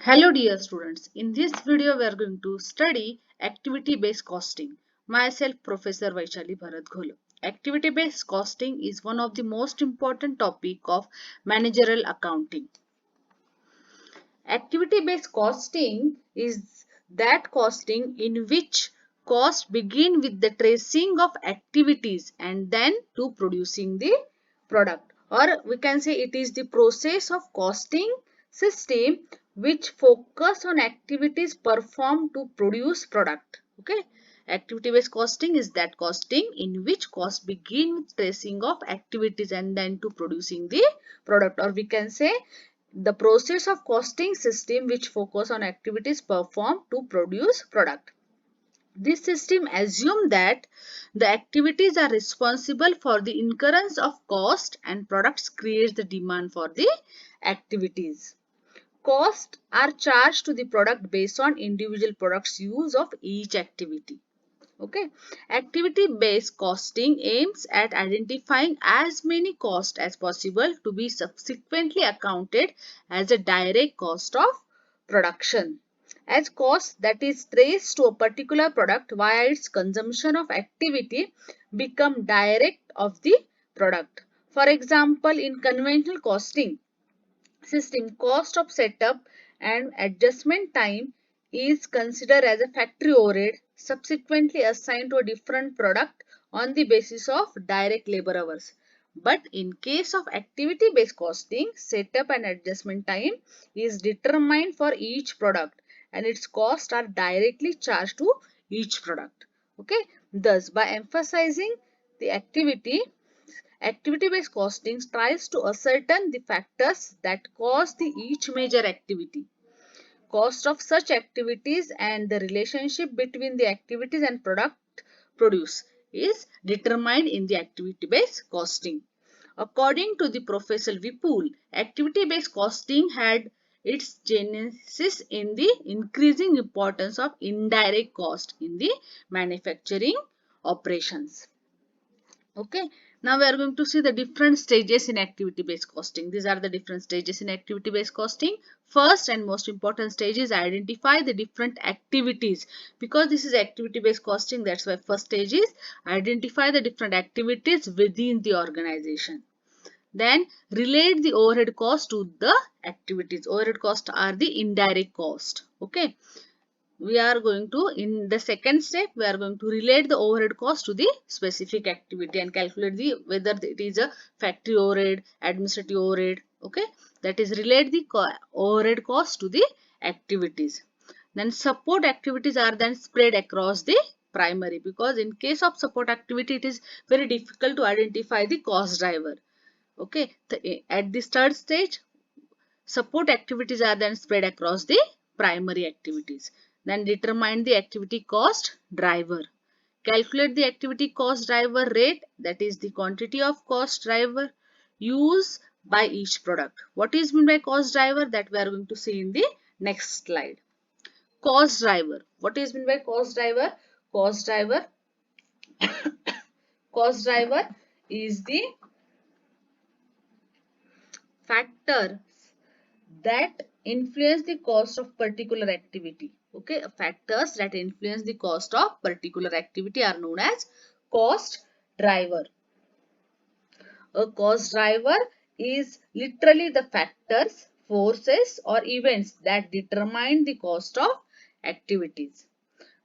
Hello dear students, in this video we are going to study activity based costing. Myself Professor Vaishali Bharat Gholo. Activity based costing is one of the most important topic of managerial accounting. Activity based costing is that costing in which costs begin with the tracing of activities and then to producing the product, or we can say it is the process of costing system which focus on activities performed to produce product. Okay, activity based costing is that costing in which costs begin with tracing of activities and then to producing the product, or we can say the process of costing system which focus on activities performed to produce product. This system assumes that the activities are responsible for the incurrence of cost and products creates the demand for the activities. Costs are charged to the product based on individual products use of each activity. Okay, activity based costing aims at identifying as many costs as possible to be subsequently accounted as a direct cost of production, as cost that is traced to a particular product via its consumption of activity become direct of the product. For example, in conventional costing system, cost of setup and adjustment time is considered as a factory overhead subsequently assigned to a different product on the basis of direct labor hours. But in case of activity based costing, setup and adjustment time is determined for each product and its costs are directly charged to each product. Okay, thus by emphasizing the activity-based costing tries to ascertain the factors that cause the each major activity, cost of such activities, and the relationship between the activities and product produce is determined in the activity-based costing. According to the Professor Vipul, activity-based costing had its genesis in the increasing importance of indirect cost in the manufacturing operations. Okay, now we are going to see the different stages in activity based costing. These are the different stages in activity based costing. First and most important stage is identify the different activities. Because this is activity based costing, that's why first stage is identify the different activities within the organization. Then relate the overhead cost to the activities. Overhead costs are the indirect cost. Okay, we are going to, in the second step, we are going to relate the overhead cost to the specific activity and calculate the whether it is a factory overhead, administrative overhead. Okay, that is relate the overhead cost to the activities. Then support activities are then spread across the primary, because in case of support activity it is very difficult to identify the cost driver. Okay, at this third stage, support activities are then spread across the primary activities. Then determine the activity cost driver. Calculate the activity cost driver rate, that is the quantity of cost driver used by each product. What is meant by cost driver, that we are going to see in the next slide. Cost driver. What is meant by cost driver? Cost driver cost driver is the factor that influence the cost of particular activity. Okay, factors that influence the cost of particular activity are known as cost driver. A cost driver is literally the factors, forces, or events that determine the cost of activities.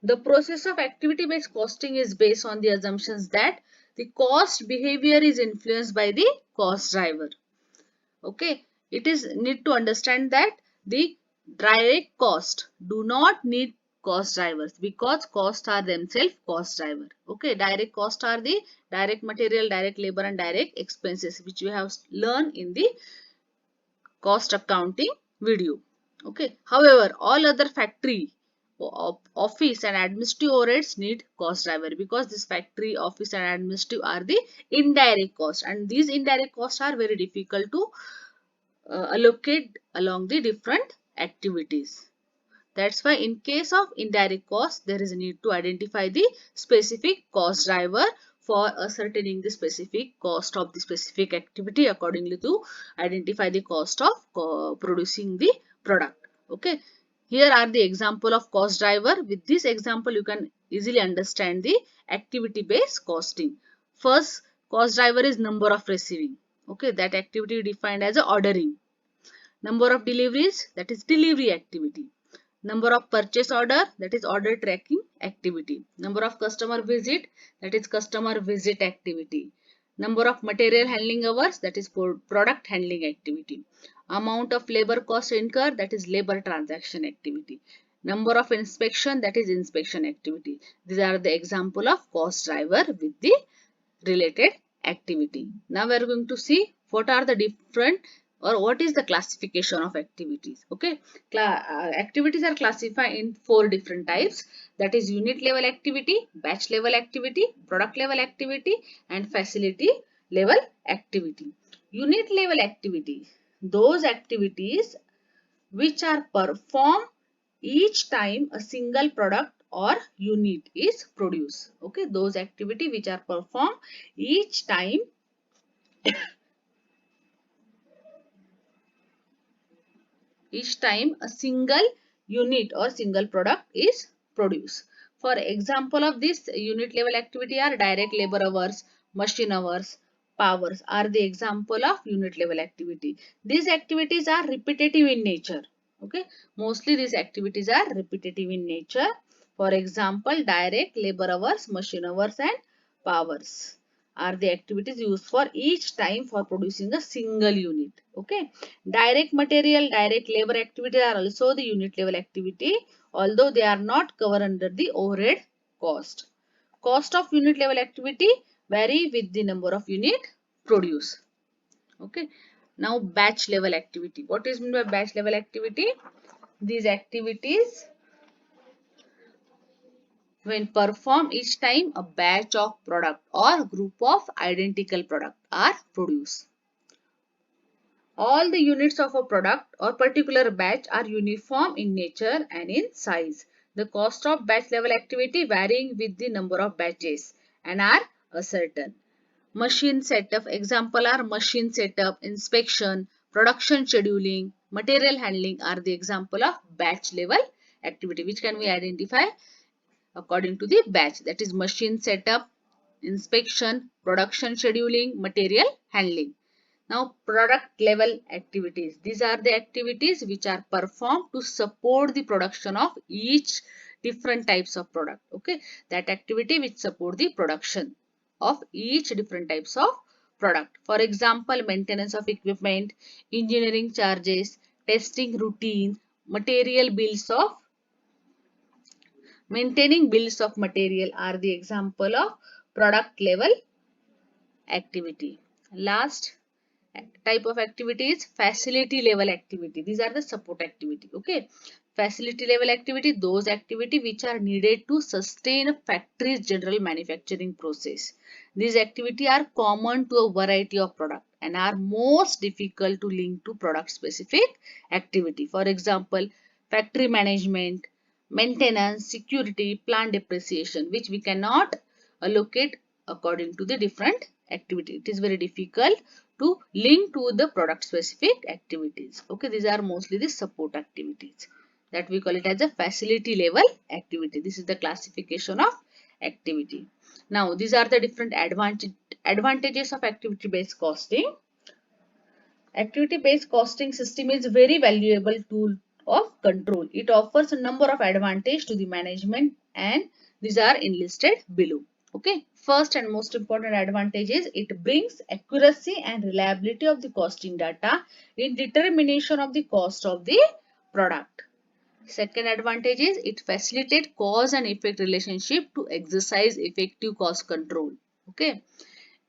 The process of activity based costing is based on the assumptions that the cost behavior is influenced by the cost driver. Okay, it is need to understand that the direct cost do not need cost drivers, because costs are themselves cost driver. Okay, direct cost are the direct material, direct labor and direct expenses, which we have learned in the cost accounting video. Okay, however, all other factory, office and administrative overheads need cost driver, because this factory, office and administrative are the indirect cost, and these indirect costs are very difficult to allocate along the different activities. That's why in case of indirect cost, there is a need to identify the specific cost driver for ascertaining the specific cost of the specific activity, accordingly to identify the cost of producing the product. Okay, here are the example of cost driver. With this example, you can easily understand the activity based costing. First cost driver is number of receiving. Okay, that activity defined as a ordering. Number of deliveries, that is delivery activity. Number of purchase order, that is order tracking activity. Number of customer visit, that is customer visit activity. Number of material handling hours, that is product handling activity. Amount of labor cost incurred, that is labor transaction activity. Number of inspection, that is inspection activity. These are the example of cost driver with the related activity. Now we are going to see what are the different or what is the classification of activities. Okay, activities are classified in 4 different types, that is unit level activity, batch level activity, product level activity and facility level activity. Unit level activity, those activities which are performed each time a single product or unit is produced. Okay, those activity which are performed each time a single unit or single product is produced. For example of this unit level activity are direct labor hours, machine hours, powers are the example of unit level activity. These activities are repetitive in nature. Okay, mostly these activities are repetitive in nature. For example, direct labor hours, machine hours and powers are the activities used for each time for producing a single unit. Okay, direct material, direct labor activity are also the unit level activity, although they are not covered under the overhead cost. Cost of unit level activity vary with the number of unit produced. Okay, now batch level activity. What is meant by batch level activity? These activities when performed each time a batch of product or group of identical product are produced. All the units of a product or particular batch are uniform in nature and in size. The cost of batch level activity varying with the number of batches and are certain. Machine setup, example are machine setup, inspection, production scheduling, material handling are the example of batch level activity which can we identify according to the batch, that is machine setup, inspection, production scheduling, material handling. Now product level activities. These are the activities which are performed to support the production of each different types of product. Okay, that activity which support the production of each different types of product. For example, maintenance of equipment, engineering charges, testing routine, material bills of maintaining bills of material are the example of product level activity. Last type of activity is facility level activity. These are the support activity. Okay, facility level activity, those activity which are needed to sustain a factory's general manufacturing process. These activity are common to a variety of product and are most difficult to link to product specific activity. For example, factory management, maintenance, security, plant depreciation, which we cannot allocate according to the different activity. It is very difficult to link to the product specific activities. Okay, these are mostly the support activities that we call it as a facility level activity. This is the classification of activity. Now, these are the different advantages of activity based costing. Activity based costing system is very valuable tool of control. It offers a number of advantages to the management and these are enlisted below. Okay, first and most important advantage is it brings accuracy and reliability of the costing data in determination of the cost of the product. Second advantage is it facilitates cause and effect relationship to exercise effective cost control. Okay,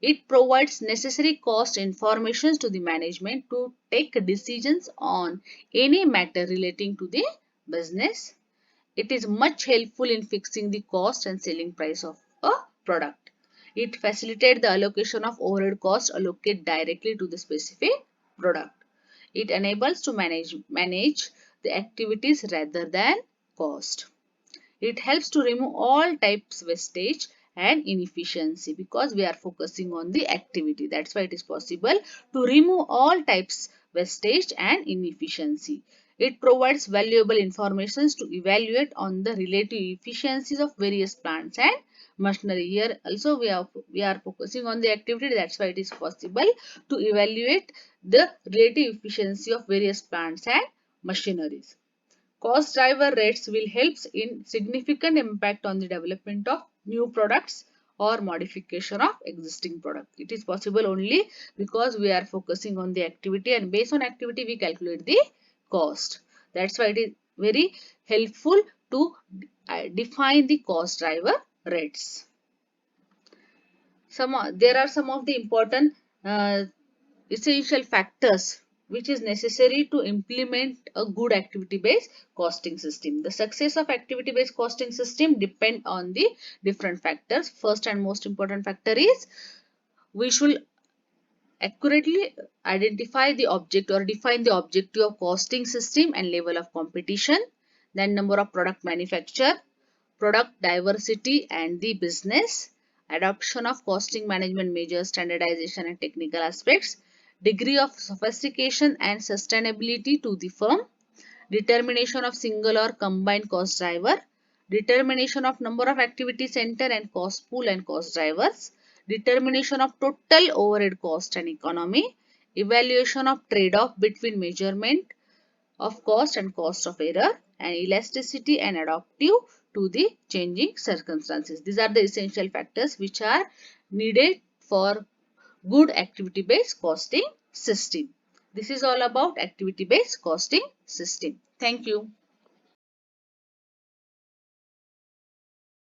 it provides necessary cost information to the management to take decisions on any matter relating to the business. It is much helpful in fixing the cost and selling price of a product. It facilitates the allocation of overhead costs allocated directly to the specific product. It enables to manage the activities rather than cost. It helps to remove all types wastage and inefficiency because we are focusing on the activity. That's why it is possible to remove all types wastage and inefficiency. It provides valuable information to evaluate on the relative efficiencies of various plants and machinery. Here also we are focusing on the activity. That's why it is possible to evaluate the relative efficiency of various plants and machineries. Cost driver rates will help in significant impact on the development of new products or modification of existing product. It is possible only because we are focusing on the activity, and based on activity we calculate the cost. That's why it is very helpful to define the cost driver rates. There are some of the important essential factors which is necessary to implement a good activity based costing system. The success of activity based costing system depend on the different factors. First and most important factor is we should accurately identify the object or define the objective of costing system and level of competition. Then number of product manufacture, product diversity and the business, adoption of costing management measures, standardization and technical aspects, degree of sophistication and sustainability to the firm, determination of single or combined cost driver, determination of number of activity center and cost pool and cost drivers, determination of total overhead cost and economy, evaluation of trade-off between measurement of cost and cost of error, and elasticity and adaptive to the changing circumstances. These are the essential factors which are needed for good activity based costing system. This is all about activity based costing system. Thank you.